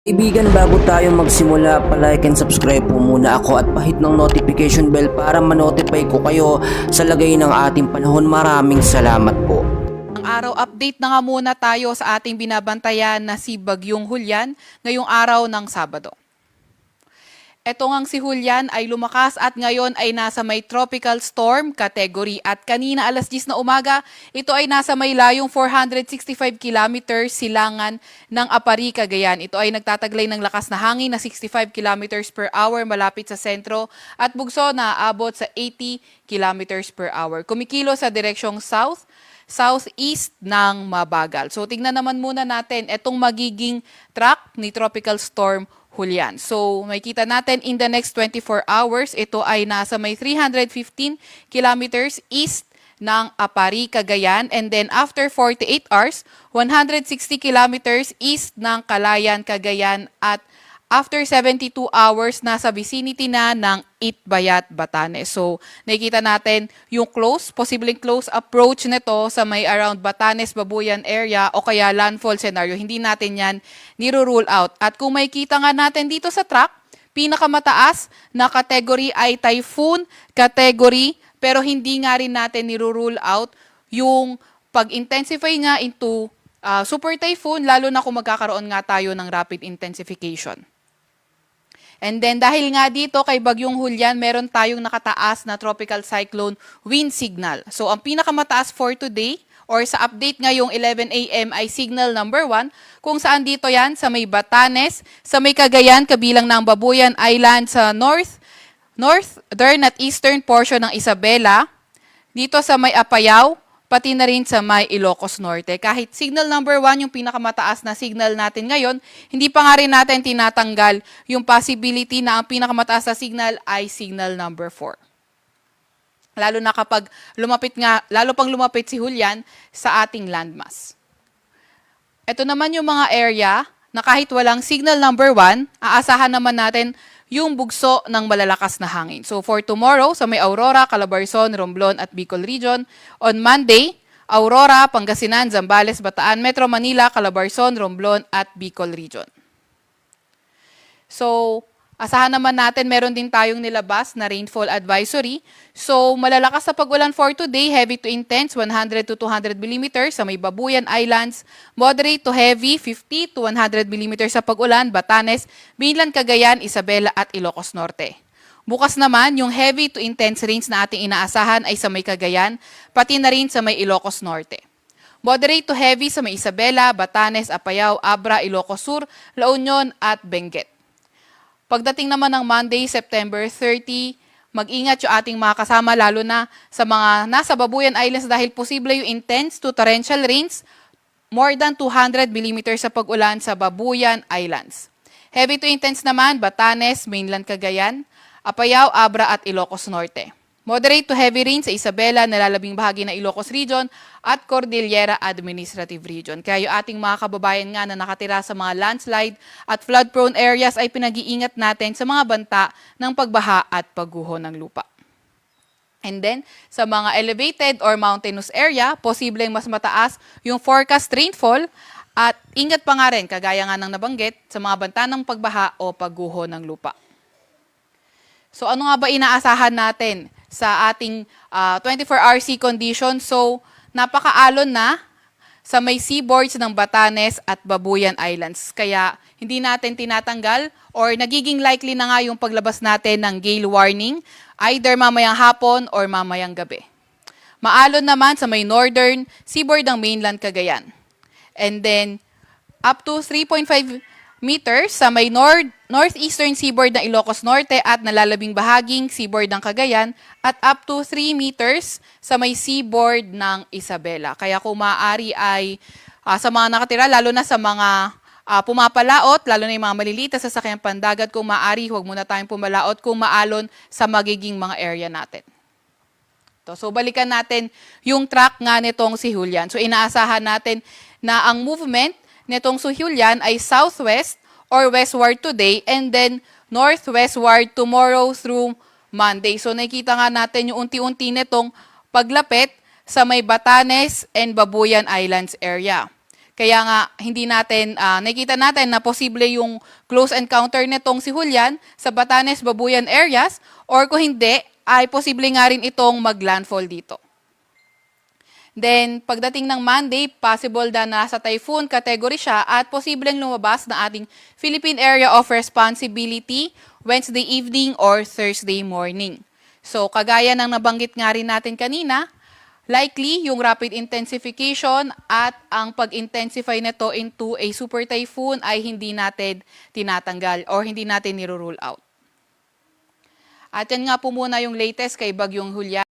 Kaibigan, bago tayo magsimula, palike and subscribe po muna ako at pahit ng notification bell para ma-notify ko kayo sa lagay ng ating panahon. Maraming salamat po. Ang araw update na nga muna tayo sa ating binabantayan na si Bagyong Julian ngayong araw ng Sabado. Ito ngang si Julian ay lumakas at ngayon ay nasa may tropical storm category at kanina alas 10 na umaga, ito ay nasa may layong 465 kilometers silangan ng Apari, Cagayan. Ito ay nagtataglay ng lakas na hangin na 65 kilometers per hour malapit sa sentro at bugso na aabot sa 80 kilometers per hour. Kumikilo sa direksyong southeast ng mabagal. So tingnan naman muna natin itong magiging track ni Tropical Storm Julian. So makikita natin in the next 24 hours, ito ay nasa may 315 kilometers east ng Apari, Cagayan. And then after 48 hours, 160 kilometers east ng Calayan, Cagayan. At after 72 hours, nasa vicinity na ng Itbayat, Batanes. So, nakikita natin yung posibleng close approach nito sa may around Batanes, Babuyan area o kaya landfall scenario. Hindi natin yan niro-rule out. At kung makikita nga natin dito sa track, pinakamataas na category ay typhoon category, pero hindi nga rin natin niro-rule out yung pag-intensify nga into super typhoon, lalo na kung magkakaroon nga tayo ng rapid intensification. And then dahil nga dito kay Bagyong Julian, meron tayong nakataas na tropical cyclone wind signal. So ang pinakamataas for today or sa update ngayong 11 a.m. ay signal number 1 kung saan dito yan sa may Batanes, sa may Cagayan kabilang ng Babuyan Island sa northern at eastern portion ng Isabela, dito sa may Apayao, pati na rin sa may Ilocos Norte. Kahit signal number 1 yung pinakamataas na signal natin ngayon, hindi pa nga rin natin tinatanggal yung possibility na ang pinakamataas na signal ay signal number 4. Lalo na kapag lalo pang lumapit si Julian sa ating landmass. Ito naman yung mga area na kahit walang signal number 1, aasahan naman natin yung bugso ng malalakas na hangin. So for tomorrow, sa may Aurora, Calabarzon, Romblon at Bicol Region. On Monday, Aurora, Pangasinan, Zambales, Bataan, Metro Manila, Calabarzon, Romblon at Bicol Region. So, asahan naman natin, meron din tayong nilabas na rainfall advisory. So, malalakas sa pag-ulan for today, heavy to intense, 100 to 200 mm sa may Babuyan Islands, moderate to heavy, 50 to 100 mm sa pag-ulan, Batanes, Mainland Cagayan, Isabela at Ilocos Norte. Bukas naman, yung heavy to intense rains na ating inaasahan ay sa may Cagayan, pati na rin sa may Ilocos Norte. Moderate to heavy sa may Isabela, Batanes, Apayao, Abra, Ilocos Sur, La Union at Benguet. Pagdating naman ng Monday, September 30, mag-ingat yung ating mga kasama lalo na sa mga nasa Babuyan Islands dahil posible yung intense to torrential rains, more than 200 mm sa pag-ulan sa Babuyan Islands. Heavy to intense naman, Batanes, Mainland Cagayan, Apayao, Abra at Ilocos Norte. Moderate to heavy rain sa Isabela, nalalabing bahagi ng Ilocos Region at Cordillera Administrative Region. Kaya yung ating mga kababayan nga na nakatira sa mga landslide at flood-prone areas ay pinag-iingat natin sa mga banta ng pagbaha at pagguho ng lupa. And then, sa mga elevated or mountainous area, posibleng mas mataas yung forecast rainfall at ingat pa nga rin, kagaya nga ng nabanggit, sa mga banta ng pagbaha o pagguho ng lupa. So ano nga ba inaasahan natin sa ating 24-hour sea condition? So napakaalon na sa may seaboards ng Batanes at Babuyan Islands. Kaya hindi natin tinatanggal or nagiging likely na nga yung paglabas natin ng gale warning either mamayang hapon or mamayang gabi. Maalon naman sa may northern seaboard ng mainland Cagayan. And then up to 3.5 meters sa may northeastern seaboard ng Ilocos Norte at nalalabing bahaging seaboard ng Cagayan at up to 3 meters sa may seaboard ng Isabela. Kaya kung maaari ay sa mga nakatira, lalo na sa mga pumapalaot, lalo na yung mga maliliit na sasakyang pandagat, kung maaari, huwag muna tayong pumalaot kung maalon sa magiging mga area natin. So balikan natin yung track nga nitong si Julian. So inaasahan natin na ang movement nitong si Julian ay southwest or westward today and then northwestward tomorrow through Monday. So nakikita nga natin yung unti-unti nitong paglapit sa may Batanes and Babuyan Islands area. Kaya nga, hindi natin, nakikita natin na posible yung close encounter nitong si Julian sa Batanes, Babuyan areas, or kung hindi, ay posible nga rin itong mag-landfall dito. Then, pagdating ng Monday, possible na nasa typhoon category siya at posibleng lumabas na ating Philippine Area of Responsibility Wednesday evening or Thursday morning. So, kagaya ng nabanggit nga rin natin kanina, likely yung rapid intensification at ang pag-intensify nito into a super typhoon ay hindi natin tinatanggal or hindi natin niro-rule out. At yan nga po muna yung latest kay Bagyong Julian.